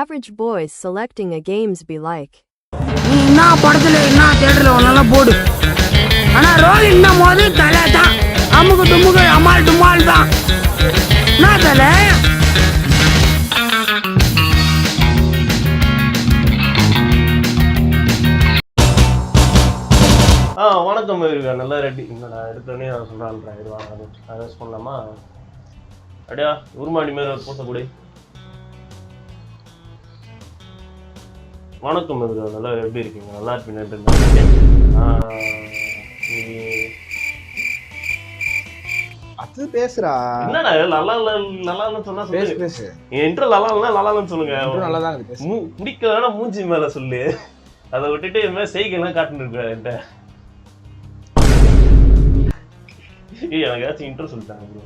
average boys selecting a games be like? நீ என்ன படத்துல என்ன தியேட்டர்ல ஒன்னால போடு, ஆனா ரோலிங் போது தலை தான் அமுக்கு துமுக்கு அமால் டுமால் தான். என்ன தலை? வணக்கம் இருக்கா நல்லா ரெடி. நான் எடுத்தோடனே நான் சொல்கிறேன் இது அரெஸ்ட் பண்ணலாமா? அப்படியா உருமாடி மேலே ஒரு போட்ட கூட. வணக்கம் இருக்கா நல்லா எப்படி இருக்கீங்க? நல்லா இருப்பீங்க. அது பேசுறா என்னடா நல்லா இல்லை நல்லான்னு சொன்னா சொல்லு. பேசு என் இன்ட்ரோ நல்லா இல்லைன்னா நல்லான்னு சொல்லுங்க. நல்லா தான் இருக்கு. பிடிக்கலன்னா மூஞ்சி மேலே சொல்லு. அதை விட்டுட்டு இது மாதிரி செய்கைலாம் காட்டுன்னு இருக்க என்கிட்ட. எனக்கு ஏதாச்சும் இன்ட்ரெஸ்ட் சொல்லிட்டாங்க ப்ரோ.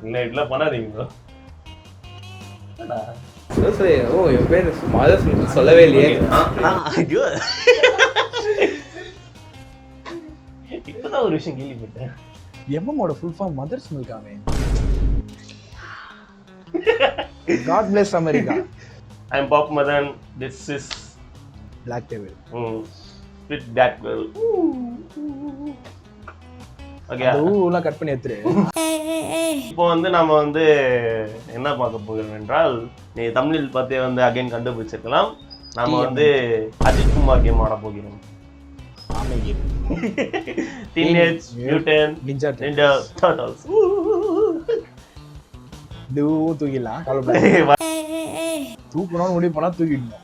இல்லை இப்படிலாம் பண்ணாதீங்க ப்ரோ. ஓ என் பேர் மதர் சொல்லவே இல்லையே. இப்பதான் ஒரு விஷயம் கேள்விப்பட்டேன். எம்மோட ஃபுல் ஃபார்ம் மதர்ஸ் மில்காமே. God bless America. I am Pop Madan. This is Black Devil. With that girl. Okay ஊலாம் கட் பண்ணி எடுத்துரு. இப்போ வந்து நம்ம வந்து என்ன பார்க்க போகிறோம் என்றால், நீ தமிழில் பார்த்தே வந்து அகைன் கண்டுபிடிச்சிருக்கலாம். நாம வந்து அஜித் குமார் கேம் ஆட போகிறோம். ஆமை game. Teenage Mutant Ninja Turtles. தூக்கிடலாம். தூக்கணும்னு முடிவு பண்ணா தூக்கிடணும்.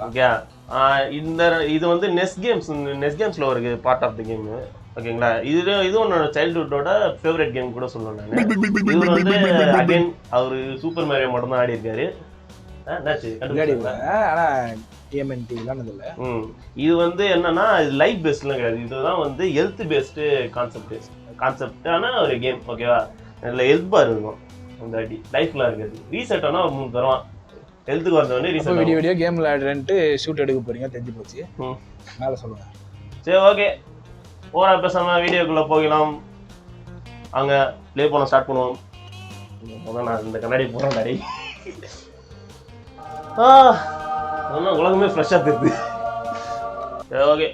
ஓகே இது வந்து நெஸ் கேம்ஸ்ல ஒரு பார்ட் ஆஃப் தி கேம். ஓகேங்களா, இது உன்னோட சைல்ட்ஹுட்டோட ஃபேவரட் கேம் கூட சொல்லணும் நான். இவர் வந்து அகைன் அவரு சூப்பர் மேரியோ மட்டும் தான் ஆடி இருக்காரு. இது வந்து என்னன்னா லைஃப் பேஸ்ட்லாம் கிடையாது. இதுதான் வந்து ஹெல்த் பேஸ்டு கான்செப்டான ஒரு கேம். ஓகேவா, இதுல ஹெல்த் பார் இருக்கும். அந்த அடி லைஃப்ல இருக்காது. ரீசெட் ஆனா ஒரு 3 தருவான். ஹெல்த்துக்கு வந்தவொடனே ரீசெட். வீடியோ கேம் விளையாடுறேன்ட்டு ஷூட் எடுக்க போறீங்க தெரிஞ்சு போச்சு. மேல சொல்லுங்க. சரி ஓகே, ஓரா பேசாம வீடியோக்குள்ள போகலாம். அங்க ப்ளே பண்ண ஸ்டார்ட் பண்ணுவோம். நான் இந்த கண்ணாடி போறேன் டாடி. உலகமே ஃப்ரெஷ்ஷா தெரியுது. சரி ஓகே,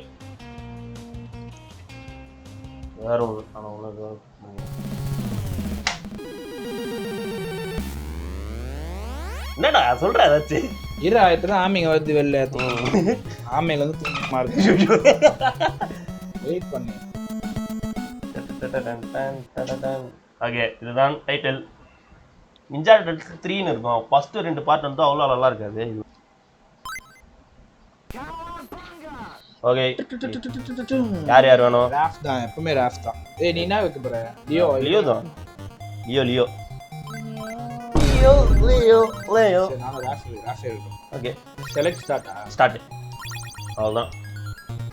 வேற ஒன்று ஆனால் உனக்கு என்னடா சொல்ற ஏதாச்சும் இரு. ஆயிரத்துல ஆமைங்க வருது வெளில. ஆமையில வந்து தூக்கமா இருக்கு. வெயிட் பண்ணு. ஓகே, இதுதான் டைட்டில். நிஞ்சா டர்ட்டில்ஸ் 3ன்னு இருக்கும். ஃபர்ஸ்ட் 2 பார்ட் வந்து அவ்வளோ நல்லா இருக்காது. ஓகே, யார் யார் வேணும்? ராஃப் தான், எப்பவுமே ராஃப் தான். ஏய் நீ என்ன வைக்க போற? லியோ தான். லியோ நானும் ராஃப் இருக்கும். Okay, select start. அவ்வளோதான்,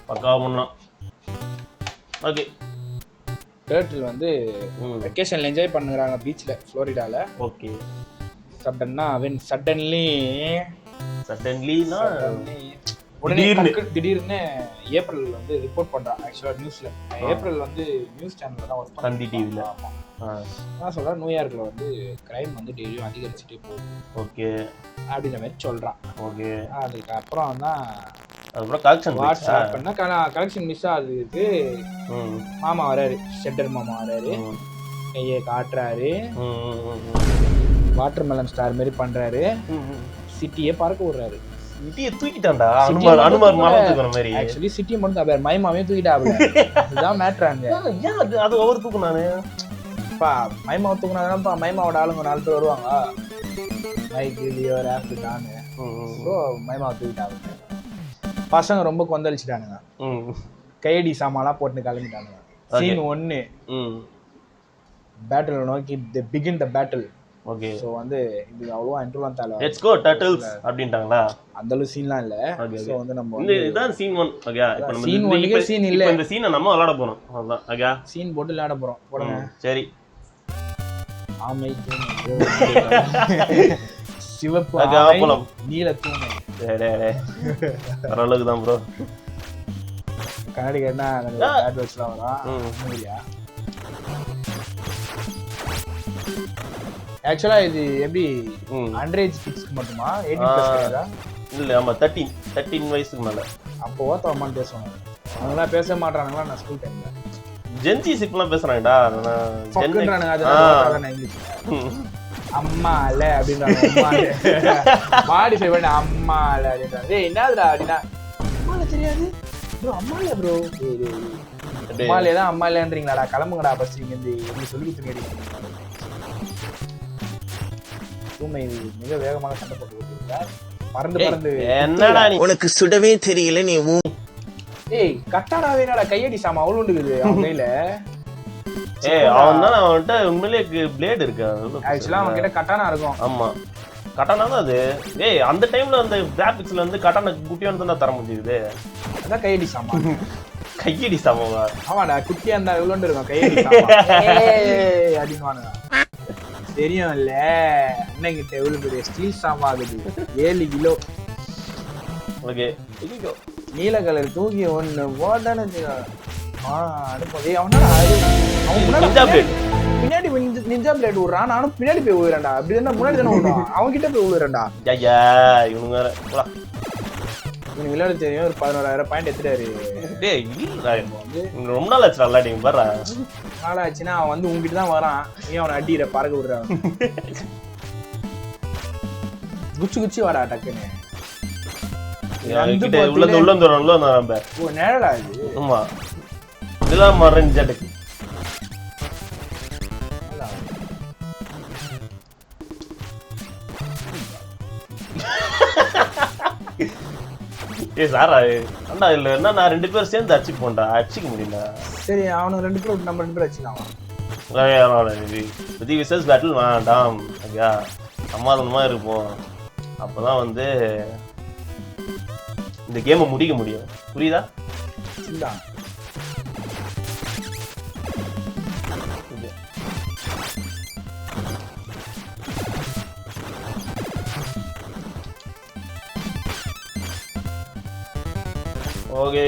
பக்காவாக பண்ணலாம். ஓகே, டர்ட்டில் வந்து வெக்கேஷன்ல என்ஜாய் பண்ணுறாங்க பீச்ல ஃப்ளோரிடால. ஓகே, சடன்லினா உடனே திடீர்னு ஏப்ரல் வந்து ரிப்போர்ட் பண்றான். ஆக்சுவலா நியூஸ்ல ஏப்ரல் வந்து நியூஸ் சேனல்ல தான் ஒர்க் சந்தி டிவில. நான் சொல்றேன் நியூயார்க்ல வந்து கிரைம் வந்து டெய்லியும் அதிகரிச்சுட்டே போகுது. ஓகே, அப்படின்ற மாதிரி சொல்றான். ஓகே, அதுக்கப்புறம் தான் அதுக்கப்புறம் கலெக்ஷன் வாட்ஸ்அப் பண்ணா கலெக்ஷன் மிஸ் ஆகுது. மாமா வராரு, ஷெட்டர் மாமா வராரு, கையை காட்டுறாரு, வாட்டர் மெலன் ஸ்டார் மாதிரி பண்றாரு, சிட்டியே பறக்க விடுறாரு. சிட்டியை தூக்கிட்டான்டா. அனுமார் மலை தூக்குற மாதிரி. ஆக்சுவலி சிட்டியை மட்டும் தான் மைமாவே தூக்கிட்டாப்ல. இதுதான் மேட்ராங்க. அது ஒவ்வொரு தூக்குனானே பா. மைமாவை தூக்குனாதானப்பா மைமாவோட ஆளுங்க 4 பேர் வருவாங்க. Mike Leo Raph Don. So மைமாவை தூக்கிட்டாங்க. பசங்க ரொம்ப கொந்தளிச்சுட்டானுங்க. கையடி சாமான்லாம் போட்டு கிளம்பிட்டானுங்க. சீன் 1 பேட்டில் நோக்கி begin the battle. Okay, so வந்து இது அவ்வளவா இன்ட்ரோலாம் தேவை. லெட்ஸ் கோ டர்ட்டில்ஸ் அப்படிட்டாங்களா? அந்த அளவு சீன்லாம் இல்ல. சோ வந்து நம்ம இதுதான் சீன் 1. ஓகே, இப்போ நம்ம சீன் 1க்கு சீன் இல்ல. இந்த சீனை நம்ம விளையாட போறோம். அவ்வளவுதான். ஓகே, சீன் போட்டு விளையாட போறோம். போடுங்க. சரி. ஆமை சிவப்பு ஆமை நீல தூணை. டேய் பரவாயில்லை தான் ப்ரோ. கண்ணாடி கேட்டா அட்வர்ட்ஸ்லாம் வரும். ஆக்சுவலா இது எப்படி அண்டரேஜ் கிட்ஸ்க்கு மட்டுமா 18+ கிடையாதா? இல்ல ஆமா 13 வயசுக்கு மேல. அப்போ ஓத்தவமான்னு பேசுவாங்க. அவங்களாம் பேச மாட்டானுங்களா? நான் ஸ்கூல் டைம்ல ஜென்சி சிப்லாம் பேசுறாங்கடா. ஃபக்குன்றானுங்க. அதெல்லாம் இங்கிலீஷ். அம்மால அப்படின்றாங்க. மாடிஃபை பண்ணி அம்மால அப்படின்றாங்க. டேய் என்னதுடா அப்படின்னா அம்மால தெரியாது ப்ரோ. அம்மால ப்ரோ. அம்மாலே தான் அம்மாலேன்றீங்களாடா? கிளம்புங்கடா ஃபர்ஸ்ட் இங்க இருந்து. எப்படி சொல்லி கொடுத்துருக்கீங்க? பூமை மிக வேகமாக சண்டை போட்டு கொடுத்துருக்கார். பறந்து என்னடா நீ உனக்கு சுடவே தெரியல நீ. ஏய் கட்டாடாவே என்னடா கையடி சாமா அவ்வளவு இருக்குது அவன் கையில. அவன் தான் அவன்கிட்ட உண்மையிலேயே பிளேட் இருக்கு. ஆக்சுவலா அவன் கிட்ட கட்டானா இருக்கும். ஆமா கட்டானா தான் அது. அந்த டைம்ல அந்த கிராபிக்ஸ்ல வந்து கட்டானா குட்டியானு தான் தர முடியுது. அதான் கையடி சாமா. கையடி சாமாவா? ஆமாடா குட்டியா இருந்தா எவ்வளோண்டு இருக்கும் கையடி சாமா அப்படின்னு தெரியும் இல்ல. அண்ணங்கிட்ட எவ்வளவு பெரிய ஸ்டீல் சாமா ஆகுது. 7 கிலோ. ஓகே நீல கலர் தூக்கி ஒண்ணு போட்டான்னு பின்னாடி நிஞ்சா பிளேட் விடுறான். நானும் பின்னாடி போய் விழுறேன்டா. அப்படி இருந்தா முன்னாடி தானே விடுவான். அவன் கிட்ட போய் விழுறேன்டா. இவனுங்க இவனுக்கு விளையாட தெரியும். ஒரு 11,000 பாயிண்ட் எடுத்துட்டாரு. ரொம்ப நாள் ஆச்சு விளையாடிங்க பாரு. நாள் ஆச்சுன்னா அவன் வந்து உங்ககிட்ட தான் வரான். ஏன் அவனை அடிக்கிற பறக்க விடுறான். குச்சி குச்சி வாடா டக்குன்னு. நேரடா இது. ஆமா இதெல்லாம் மாறேன் ஜாட்டுக்கு. சாரா அண்ணா இல்ல என்ன நான் 2 பேரும் சேர்ந்து அடிச்சுக்க போண்டா. அடிச்சுக்க முடியல. சரி அவனுக்கு 2 பேரும் நம்ம 2 பேரும் அடிச்சுக்கலாம். விசஸ் பேட்டில் வேண்டாம். ஐயா சமாதானமா இருப்போம். அப்பதான் வந்து இந்த கேமை முடிக்க முடியும். புரியுதா? ஓகே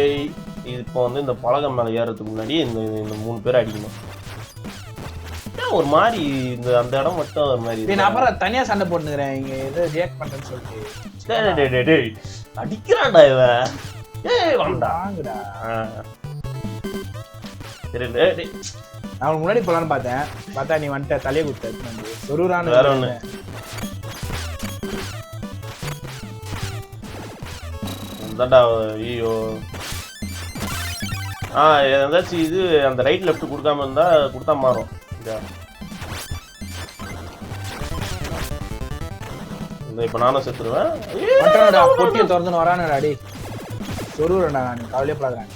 இப்போ வந்து இந்த பலகை மேலே ஏறதுக்கு முன்னாடி இந்த 3 பேர் அடிக்கணும். ஒரு மாதிரி இந்த அந்த இடம் மட்டும் ஒரு மாதிரி. நான் அப்புறம் தனியா சண்டை போட்டுக்கிறேன். இங்க ஏதோ ரியாக்ட் பண்றேன்னு சொல்லிட்டு அடிக்கிறான்டா இவன். வாங்கடா. நான் முன்னாடி போலான்னு பார்த்தா நீ வந்துட்ட தலையை கொடுத்த சொருரான்னு வேற ஒண்ணு. ஐயோ ஏதாச்சும் இது அந்த ரைட் லெஃப்ட் கொடுக்காம இருந்தா கொடுத்தா மாறும். இப்ப நானும் செத்துருவேன். பொட்டியை திறந்துன்னு வரானடா. அடி சொருறா. நீ கவலையே படாதான்.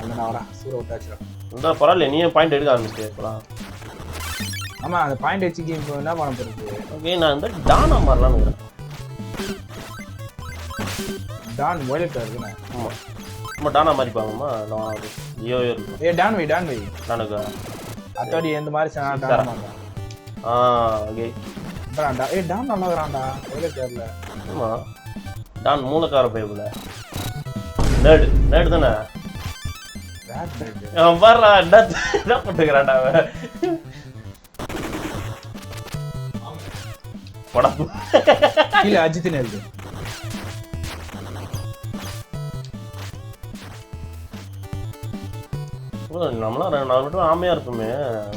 நான் வரேன். சூற விட்டாச்சு. இந்த பரவாயில்ல நீயே பாயிண்ட் எடுக்க ஆரம்பிச்சிட்டே இப்பலாம். ஆமா அந்த பாயிண்ட் வச்சுக்கு இப்போ என்ன பண்ண போறது? ஓகே நான் இந்த டானா மாறலாம்னு இருக்கேன். டான் வயலட்டா இருக்குண்ணே. ஆமா நம்ம டானா மாதிரி பாங்கம்மா. நான் லியோ இருக்கு. டான் வை டானுக்கு அத்தாடி இந்த மாதிரி டான் மாறலாம். ஓகே டான்டா. டான் நல்லா இருக்கறான்டா வயலட்டர்ல. ஆமா டான் மூலக்கார பையல. நர்ட் தானே. அவன் பாருடா என்ன பண்ணிக்கிறான்டா அவன். படா இல்ல அஜித் இருக்கு. நம்மளாம் நான் மட்டும் ஆமையா இருக்குமே.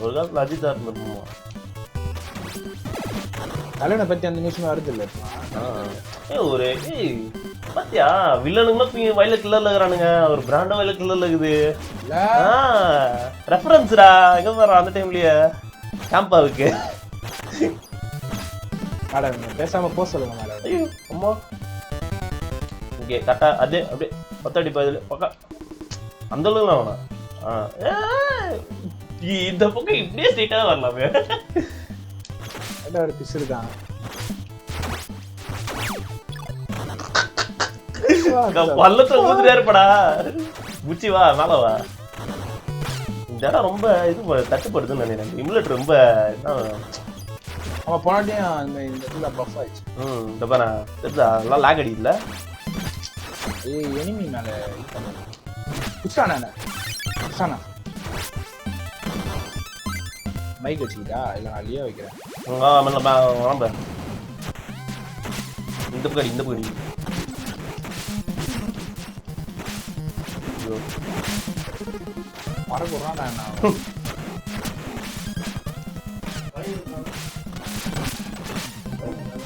ஒரு காலத்துல அஜித்தா இருந்திருப்போம். கல்யாணை பத்தி அந்த நியூஸ் வருது இல்ல. ஒரு பாத்தியா வில்லனுங்களும் வயலட் கலர்ல இருக்கிறானுங்க. ஒரு பிராண்ட வயலட் கலர்ல இருக்குது. ரெஃபரன்ஸ்டா எங்க பாரு அந்த டைம்லயே கேம்பாவுக்கு. மேடம் பேசாம போ சொல்லுங்க மேடம். ஐயோ அம்மா. ஓகே கரெக்டா அதே அப்படியே 10 அடி பதில் பக்கா அந்த அளவுக்கு வேணாம். இந்த பக்கம் இப்படியே ஸ்ட்ரைட்டா வரலாமே. ஒரு பிஸ் இருக்கான். பள்ளத்தை ஊத்துட்டே இருப்படா. முச்சி வா மேல வா. இந்த இடம் ரொம்ப இது தட்டுப்படுதுன்னு நினைக்கிறேன். இமுலேட்டர் ரொம்ப அவன் போனாட்டியும் இந்த இடத்துல பஃப் ஆயிடுச்சு. இந்த பாரு தெரியுதா எல்லாம் லாக் அடி இல்ல. எனிமி மேல குச்சானா மைக் வச்சுக்கிட்டா இல்ல நான் லியோ வைக்கிறேன். வாம்ப இந்த பக்கடி மறக்குறான்டா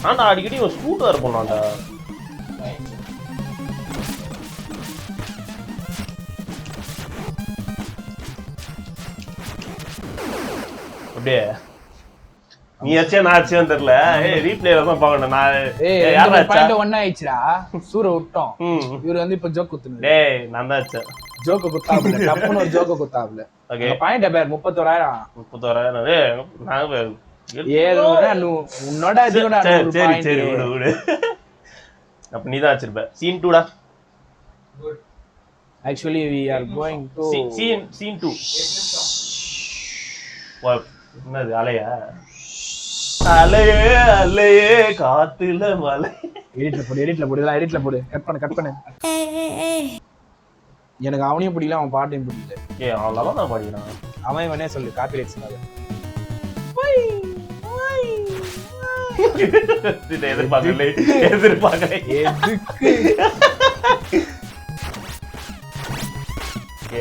ஆண்டா அடிக்கடி ஒரு ஸ்கூட்டர் போனான்டா. அப்படியே நீ அச்சே நான் அச்சேன்னு தெரியல. ரீப்ளேல தான் பார்க்கணும். நான் பாயிண்ட் 1 ஆயிடுச்சுடா. சூர விட்டோம். இவரு வந்து இப்ப ஜோக் குத்துனது. டேய் நான் தான் அச்சேன். ஜோக்க குத்தாப்ல டப்புன்னு ஒரு ஜோக்க குத்தாப்ல. ஓகே பாயிண்ட் பேர் 31000. டேய் நான் ஏதுடா உன்னோட அதிகடா. சரி விடு. அப்ப நீ தான் அச்சிருப்ப. சீன் 2 டா. Good. Actually we are going to scene 2. என்னது அலையா? அலையே காத்துல மலை. எடிட்ல போடு. கட் பண்ணு. எனக்கு அவனையும் பிடிக்கல, அவன் பாட்டையும் பிடிக்கல. அவன் நல்லா தான் பாடிக்கிறான். அவன் இவனே சொல்லு காப்பிரைட்ஸ்னால. எதிர்பார்க்கல எதுக்கு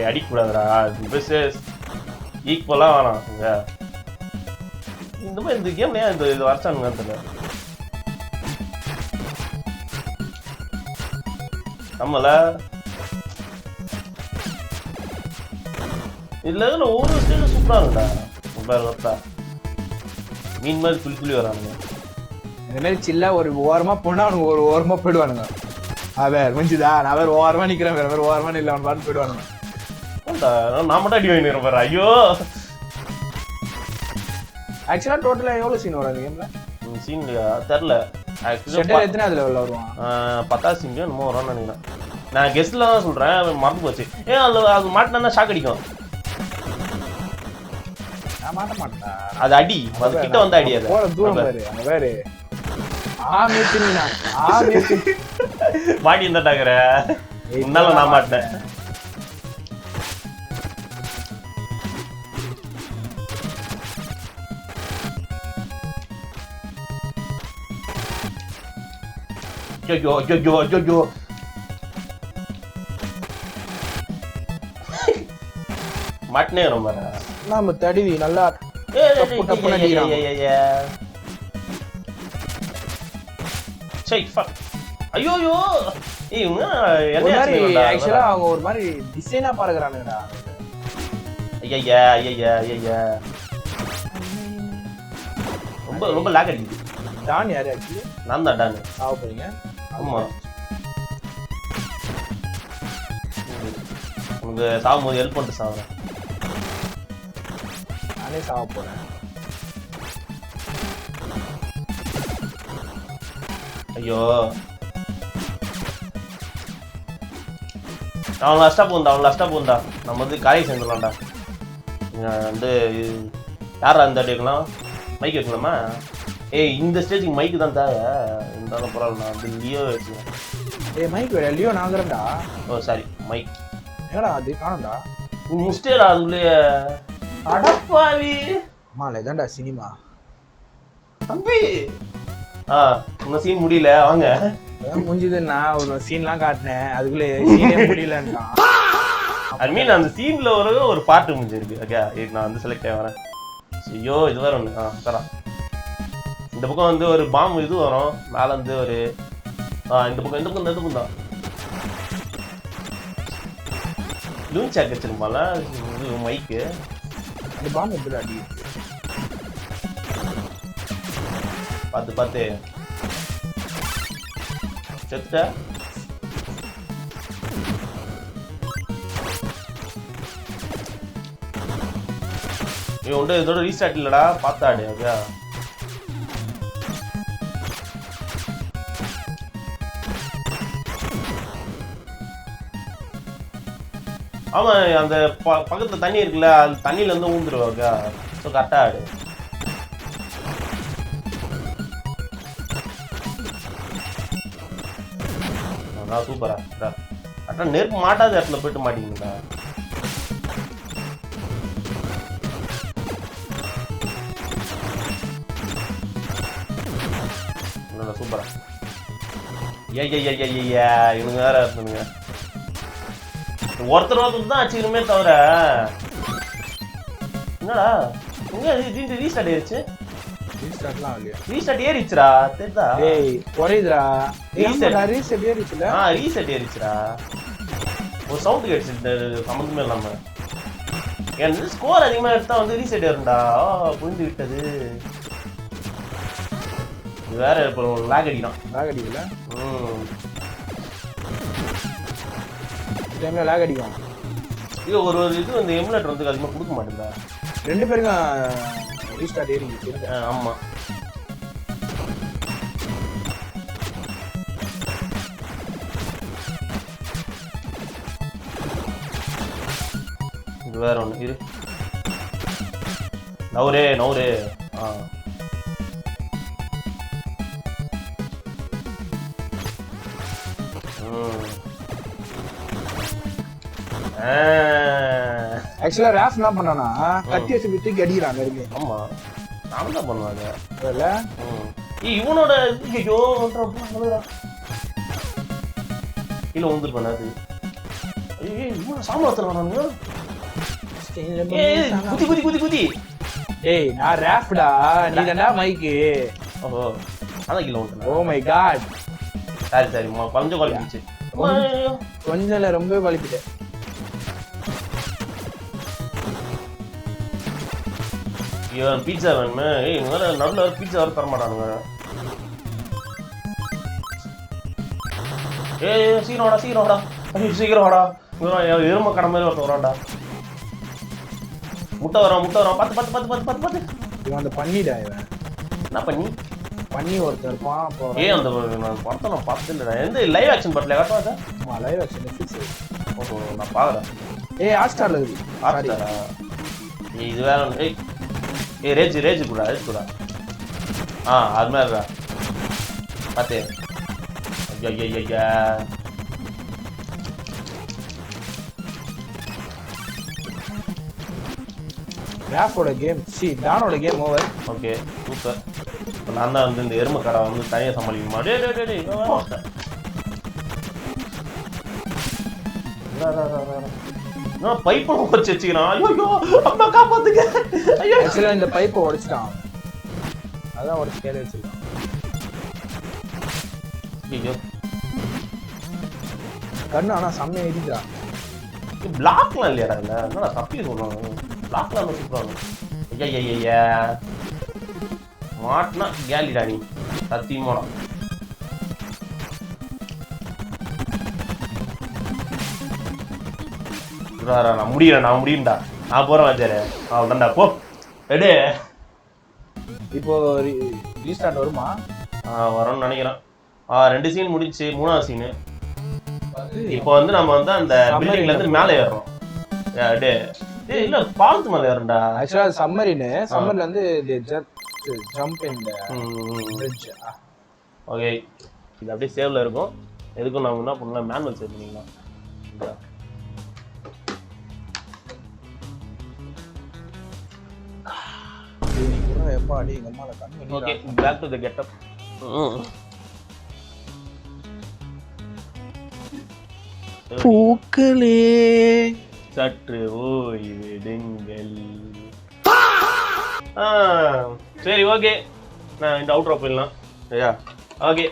அடிக்கூடாதுடா. ஈக்குவலா வேணாம். இந்த மாதிரி இந்த கேம் ஏன் இது வரைச்சானுங்க தெரியல. நம்மள இதுல ஒரு ஸ்டேஜ் சூப்பரா இருக்குடா. பார்த்தா மீன் மாதிரி துளி வரானுங்க. இந்த மாதிரி சில்லா ஒரு ஓரமா போனா அவனுக்கு ஒரு ஓரமா போயிடுவானுங்க. அவர் முடிஞ்சுதா நான் வேற ஓரமா நிக்கிறேன், வேற ஓரமா இல்லை அவன் பாட்டு போயிடுவானுங்க. நான் மட்டும் அடி வாங்கிடுறேன் பாரு. ஐயோ ஆக்சுவலா டோட்டலா எவ்வளவு சீன் வரும் கேம்ல? சீன் தெரியல. எத்தனை அதுல வரலாம்? 10 சீன் என்னமோ வரும்னு நினைக்கிறேன். நான் கெஸ்ட்ல தான் சொல்றேன், மறந்து போச்சு. அது மாட்டினா ஷாக் அடிக்கும். நான் மாட்ட மாட்டேன். அது அடி, அது கிட்ட வந்து அடி. அது போற தூரம் பாரு. அங்க பாரு. மாட்டி இருந்தாட்டாங்கற. உன்னால நான் மாட்டேன். ஐயோ மாட்டனே ரொம்ப நாம தடிவி நல்லா டப்புன்னு அடிக்கிறான். சை ஃபக். ஐயோ இவங்க ஆக்சுவலா அவங்க ஒரு மாதிரி டிசைனா பாருங்கறானுங்கடா. ஐயா ரொம்ப லாக் அடிக்குது. டான் யாரு ஆக்சுவலி? நான் தான் டான். சாவ போறீங்க? ஆமா. உங்க சாவும்போது ஹெல்ப் பண்ணிட்டு சாவுறேன். நானே சாவ போறேன். ஐயோ அவன் லாஸ்டா போந்தா. நம்ம வந்து காயை சேர்ந்துடலாம்டா. வந்து யாரா அந்த அடிக்கலாம் மைக் வைக்கலாமா? இந்த ஸ்டேஜுக்கு மைக்கு தான் தேவை. இருந்தாலும் பரவாயில்ல, நான் வந்து லியோ வச்சுக்கேன். மைக் வேற லியோ நாங்கறேன்டா. ஓ சாரி மைக். என்னடா அது காணோம்டா. முஸ்டேடா அதுலயே. அடப்பாவி. மால இதான்டா சினிமா. தம்பி உங்க சீன் முடியல வாங்க. முடிஞ்சது. நான் ஒரு சீன்லாம் காட்டினேன், அதுக்குள்ள சீனே முடியலன்ட்டான். ஐ மீன் அந்த சீன்ல ஒரு பாட்டு முடிஞ்சிருக்கு. ஓகே நான் வந்து செலக்ட் ஆகி வரேன். ஐயோ இது வேற ஒன்று தரேன். இந்த பக்கம் வந்து ஒரு பாம்பு இது வரும் மேல வந்து ஒரு இந்த பக்கம் தான் லூன் சாக் வச்சிருப்பால மைக்கு. இந்த பாம்பு எப்படி அடி பார்த்து செத்துட்ட. இதோட ரீஸ்டார்ட் இல்லடா, பார்த்தாடு. ஓகே ஆமா அந்த பக்கத்துல தண்ணி இருக்குல்ல, அது தண்ணியில இருந்து ஊந்துருவாங்க. ஸோ கரெக்டா ஆடு. அதான் சூப்பரா கரெக்டா நெருப்பு மாட்டாத இடத்துல போயிட்டு மாட்டீங்களா. சூப்பரா. ஐயா இவனுங்க வேற இருக்குங்க. ஒருத்தர் தான் அடிச்சுக்கணுமே தவிர என்னடா இங்க இது ரீஸ்டார்ட் ஆயிருச்சு. ரீஸ்டார்ட்லாம் ஆகலையா? ரீஸ்டார்ட் ஏறிச்சுடா தெரியுதா? டேய் குறையுதுடா. ரீசெட் ஏறிச்சுல. ரீசெட் ஏறிச்சுடா. ஒரு சவுண்ட் கேட்டுச்சு சம்மந்தமே இல்லாம. எனக்கு ஸ்கோர் அதிகமா எடுத்தா வந்து ரீசெட் ஏறும்டா. புரிந்து விட்டது. இது வேற இப்போ லாக் அடிக்கலாம். லாக் அடிக்கல. டைம்ல லாக் அடிக்கும். இது ஒரு இது வந்து எமுலேட்டர் வந்து அதிகமா கொடுக்க மாட்டேங்குதா? ரெண்டு பேருக்கும் ரீஸ்டார்ட் ஏறிச்சு. ஆமா. இது வேற ஒண்ணு இரு. நவுரே. ஆக்சுவலா ராஃப் என்ன பண்ணானா கத்தி வச்சு விட்டு அடிக்கிறாங்க இருக்கு. ஆமா நான் தான் பண்ணுவாங்க இல்ல இவனோட ஐயோ இல்ல வந்து பண்ணாது. இவன் சாமர்த்தியம் குதி. ஏய் நான் ராஃப்டா நீ தான்டா மைக்கு. ஓஹோ அதான் கிலோ வந்து. Oh my god. சரி கொஞ்சம் குழப்பிடுச்சு. கொஞ்சம் இல்ல ரொம்ப குழப்பிட்டேன். இவன் பீட்சா வேணுமே. இவங்க நடுவில் வர பீட்சா வர தர மாட்டானுங்க. சீக்கிரம் வாடா. எரும கடை மாதிரி ஒருத்தர் வரான்டா. முட்டை வரான். பத்து. இவன் அந்த பண்ணிடா. இவன் என்ன பண்ணி ஒருத்தர் இருப்பான். அந்த படத்தை நான் பார்த்துட்டேன். எந்த லைவ் ஆக்ஷன் படத்துல காட்டுவாங்க? Live action. ஓஹோ நான் பாக்குறேன். ஹாட்ஸ்டார்ல இருக்கு. ஹாட்ஸ்டாரா? இது வேற ஒன்று. ரேஜ் கூட அது மாதிரிடா பாத்து. ஐயா ராஃபோட கேம் டானோட கேம் ஓவர். Okay super. நான் தான் வந்து இந்த எருமை கடை வந்து தனியாக சமாளிக்குமா? பைப்பை உடச்சு வச்சுக்கிறான். ஐயோ அம்மா காப்பாத்துங்க. ஆக்சுவலா இந்த பைப்பை உடைச்சிட்டான். அதான் உடச்சு கேள்வி வச்சிருக்கான். ஐயோ கண்ணு ஆனா செம்மையா எரிக்கிறான். பிளாக்லாம் இல்லையாடா? இல்லை என்னடா தப்பி சொல்லுவாங்க. பிளாக்லாம் வச்சுருப்பாங்க. ஐயா மாட்டினா கேலிடா நீ சத்தியமாடா. நான் முடியண்டா. நான் போறேன் வாச்சாரு. அவன்டா போ எடு. இப்போ ரீஸ்டார்ட் வருமா? வரும்னு நினைக்கிறேன். 2 சீன் முடிச்சு 3வது சீனு. இப்போ வந்து நம்ம வந்து அந்த பில்டிங்ல இருந்து மேலே ஏறுறோம். இல்ல பாலத்து மேலே ஏறண்டா. ஆக்சுவலா சம்மர்ல இருந்து jump in the bridge. Okay இது அப்படியே சேவ்ல இருக்கும். எதுக்கும் நாம என்ன பண்ணலாம்? மேனுவல் சேவ் பண்ணிக்கலாம். Okay back to the getup. பூக்களே சற்று ஓய்விடுங்கள். சரி ஓகே நான் இந்த அவுட்ரோ போயிடலாம். சரியா? ஓகே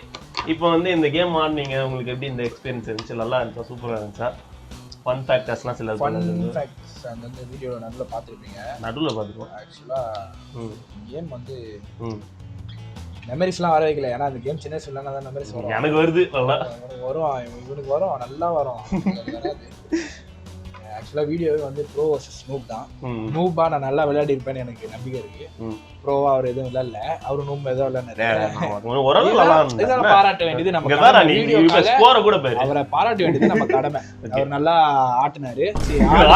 இப்போ வந்து இந்த கேம் ஆடினீங்க. உங்களுக்கு எப்படி இந்த எக்ஸ்பீரியன்ஸ் இருந்துச்சு? நல்லா இருந்துச்சா? சூப்பராக இருந்துச்சா? ஃபன் ஃபேக்டர்ஸ்லாம் சில அந்த வீடியோல நடுவில் பார்த்துருப்பீங்க. நடுவில் பார்த்துருவோம். ஆக்சுவலாக கேம் வந்து மெமரிஸ்லாம் வர வைக்கல. ஏன்னா அந்த கேம் சின்ன வயசுல தான் மெமரிஸ் வரும். எனக்கு வருது நல்லா வரும். இவனுக்கு வரும், நல்லா வரும். ஆக்சுவலாக வீடியோவே வந்து ப்ரோ வர்சஸ் நூப் தான். நூப்பா நான் நல்லா விளையாடி இருப்பேன்னு எனக்கு நம்பிக்கை இருக்கு. ப்ரோவா அவர் எதுவும் விளையாடல. அவரு நூப் ஏதோ விளையாடுறாரு. பாராட்ட வேண்டியது நம்ம அவரை பாராட்ட வேண்டியது நம்ம கடமை. அவர் நல்லா ஆட்டினாரு. அவர்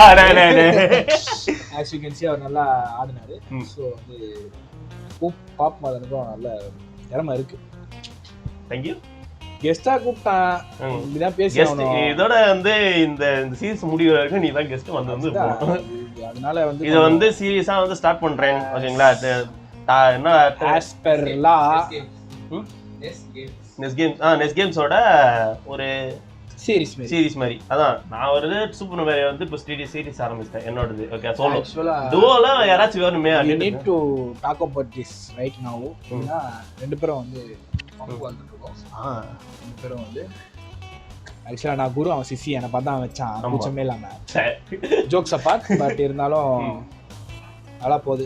நல்லா ஆடினாரு. ஸோ வந்து பாப் மதனுக்கும் நல்ல திறமை இருக்கு. தேங்க்யூ. கெஸ்டா கூப்பிட்டான். இப்படிதான் பேசுறோம். இதோட வந்து இந்த சீரிஸ் முடிவு வரைக்கும் நீ தான் கெஸ்ட் வந்து அதனால வந்து இத வந்து சீரியஸா வந்து ஸ்டார்ட் பண்றேன். ஓகேங்களா? என்ன ஆஸ்பெர்லா நெஸ் கேம்ஸோட ஒரு சீரிஸ் மாதிரி. அதான் நான் ஒரு சூப்பர் மேரியோ வந்து இப்போ சீரிஸ் ஆரம்பிச்சிட்டேன் என்னோடது. ஓகே சோலோ டுவோல யாராச்சும் வேணுமே. we need to talk about this right now. ஏன்னா ரெண்டு பேரும் வந்து வந்துட்டு இருக்கோம். ரெண்டு பேரும் வந்து ஆக்சுவலா நான் குரு, அவன் சிசி, என்னை பார்த்தா அவன் வச்சான் கூச்சமே இல்லாம. ஜோக்ஸ் அப்பார்ட், பட் இருந்தாலும் நல்லா போகுது,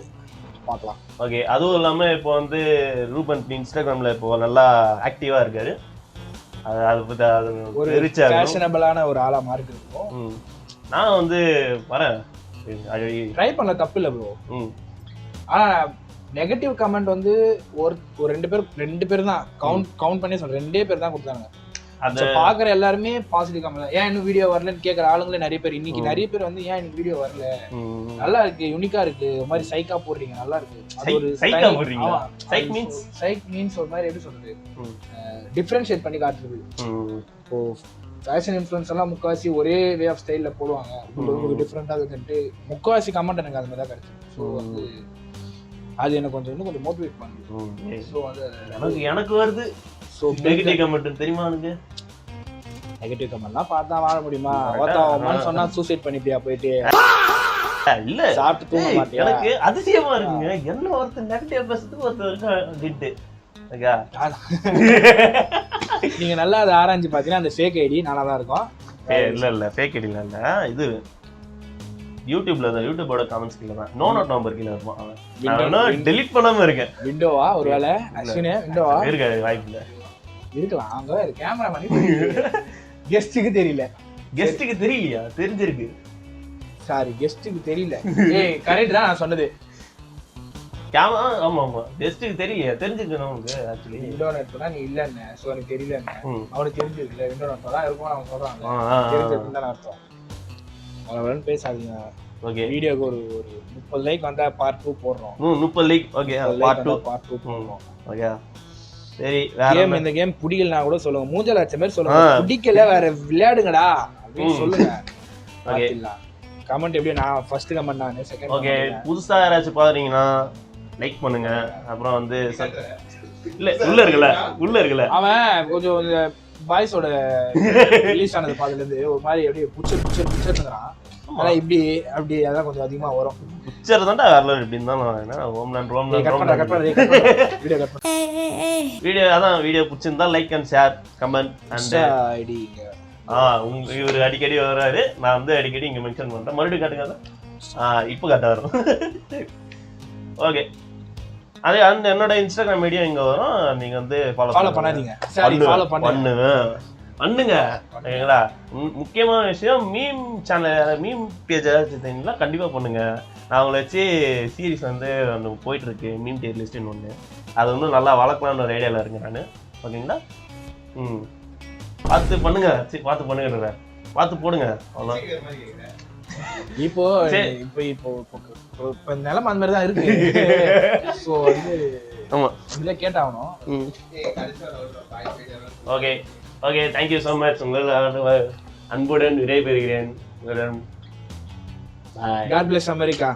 பார்க்கலாம். ஓகே, அதுவும் இல்லாம இப்போ வந்து ரூபன் இன்ஸ்டாகிராம்ல இப்போ நல்லா ஆக்டிவா இருக்காரு. ஒரு ஃபேஷனபிளான ஒரு ஆளா மாறிட்டு இருக்கோம். நான் வந்து வரேன், ட்ரை பண்ணல, தப்பு இல்லை ப்ரோ. ஆனா நெகட்டிவ் கமெண்ட் வந்து ஒரு ரெண்டு பேர் தான் கவுண்ட் பண்ணி சொல்றேன், 2 பேர் தான் கொடுத்தாங்க. அது பாக்குற எல்லாருமே பாசிட்டிவ் கமெண்ட். ஏன் இன்னும் வீடியோ வரலன்னு கேக்குற ஆளுங்களே நிறைய பேர். இன்னைக்கு நிறைய பேர் வந்து ஏன் இன்னைக்கு வீடியோ வரல, நல்லா இருக்கு, யூனிக்கா இருக்கு, ஒரு மாதிரி சைக்கா போடுறீங்க, நல்லா இருக்கு. அது ஒரு சைக் மீன்ஸ் ஒரு மாதிரி எப்படி சொல்றது, டிஃபரன்ஷியேட் பண்ணி காட்டுறது. இப்போ ஃபேஷன் இன்ஃப்ளூயன்ஸ் எல்லாம் முக்காவாசி ஒரே வே ஆஃப் ஸ்டைல்ல போடுவாங்க, உங்களுக்கு டிஃப்ரெண்டா இருக்குன்ட்டு முக்காவாசி கமெண்ட் எனக்கு அது மாதிரி தான் கிடைச்சு. ஸோ வந்து அது எனக்கு இன்னும் கொஞ்சம் மோட்டிவேட் பண்ணுது. ஸோ அது எனக்கு வருது. ஸோ நெகட்டிவ் கமெண்ட் தெரியுமா எனக்கு? நெகட்டிவ் கமெண்ட்லாம் பார்த்தா வாழ முடியுமா? ஒருத்தன் சொன்னா சூசைட் பண்ணிட்டியா போயிட்டு இல்ல சாப்பிட்டு தூங்க மாட்டியா? எனக்கு அதிசயமா இருக்குங்க, என்ன ஒருத்தர் நெகட்டிவ் பேசுறதுக்கு ஒருத்தர் டிட். நீங்க நல்லா அதை ஆராய்ஞ்சு பாத்தீங்கன்னா அந்த ஃபேக் ஐடி நல்லா தான் இருக்கும். இல்ல ஃபேக் ஐடி இல்ல, இது யூடியூபோட கமெண்ட்ஸ் கீழ தான் நோட் நம்பர் கீழ இருக்கும். அவன் டெலீட் பண்ணாம இருக்கேன். விண்டோவா ஒருவேளை அஸ்வினே விண்டோவா இருக்காது, வாய்ப்பு இல்ல. இருக்கலாம், அங்க கேமரா பண்ணி கெஸ்ட்டுக்கு தெரியலையா? தெரிஞ்சிருக்கு, சாரி கெஸ்ட்டுக்கு தெரியல. ஏய் கரெக்ட் தான் நான் சொன்னது. ஆமா கெஸ்ட்டுக்கு தெரியலையா? தெரிஞ்சிருக்கு நமக்கு. ஆக்சுவலி விண்டோ நெட்னா நீ இல்லன்னு சோ எனக்கு தெரியலன்னு அவனுக்கு தெரிஞ்சிருக்குல. விண்டோ நெட் தான் இருக்கும் அவன் சொல்றாங்க, தெரிஞ்சிருக்கு தான் அர்த்தம். அவளவன் பேசாதீங்க. ஓகே, வீடியோக்கு ஒரு 30 லைக் வந்தா பார்ட் 2 போடுறோம். 30 லைக். ஓகே, பார்ட் 2 போடுறோம். ஓகே சரி, கேம் இந்த கேம் பிடிக்கலனா கூட சொல்லுங்க, மூஞ்சல அச்ச மாதிரி சொல்லுங்க, பிடிக்கல வேற விளையாடுங்கடா அப்படின்னு சொல்லுங்க. ஓகே, கமெண்ட் எப்படி? நான் ஃபர்ஸ்ட் கமெண்ட் நான் செகண்ட். ஓகே, புதுசா யாராச்சும் பாக்குறீங்கன்னா லைக் பண்ணுங்க. அப்புறம் வந்து இல்ல உள்ள இருக்குல அவன் கொஞ்சம் பாய்ஸோட ரிலீஸ் ஆனது பாதுல இருந்து ஒரு மாதிரி அப்படியே புச்சர்ங்கறான். ஆனா இப்படி அப்படி அதான் கொஞ்சம் அதிகமா வரும். புச்சர் தான்டா வரல இப்படின்னு தான் நான் என்ன ரோம்லாண்ட் வீடியோ அதான் வீடியோ பிடிச்சிருந்தா like and share comment and ID. இவர் அடிக்கடி வர்றாரு, நான் வந்து அடிக்கடி இங்க மென்ஷன் பண்றேன். மறுபடியும் காட்டுங்க, இப்போ காட்ட வரும். ஓகே, அதே அந்த என்னோட இன்ஸ்டாகிராம் ஐடியா இங்க வரும், நீங்க வந்து ஃபாலோ பண்ணாதீங்க. பண்ணுங்க ஓகேங்களா? முக்கியமான விஷயம், மீம் சேனல் மீம் பேஜ் ஏதாச்சும் கண்டிப்பா பண்ணுங்க. நான் உங்களை வச்சு சீரீஸ் வந்து போயிட்டு இருக்கு, மீம் டியர் லிஸ்ட்னு ஒன்று. அது வந்து நல்லா வளர்க்கலாம்னு ஒரு ஐடியாவில் இருக்கேன் நான். ஓகேங்களா? பார்த்து பண்ணுங்க, சரி பார்த்து பண்ணுங்க, பார்த்து போடுங்க. அவ்வளோ இப்போ நிலைமை அந்த மாதிரி தான் இருக்கு. ஸோ வந்து ஆமாம் இதில் கேட்டாகணும். Okay okay, thank you so much. உங்கள் அன்புடன் விடைபெறுகிறேன். God bless America.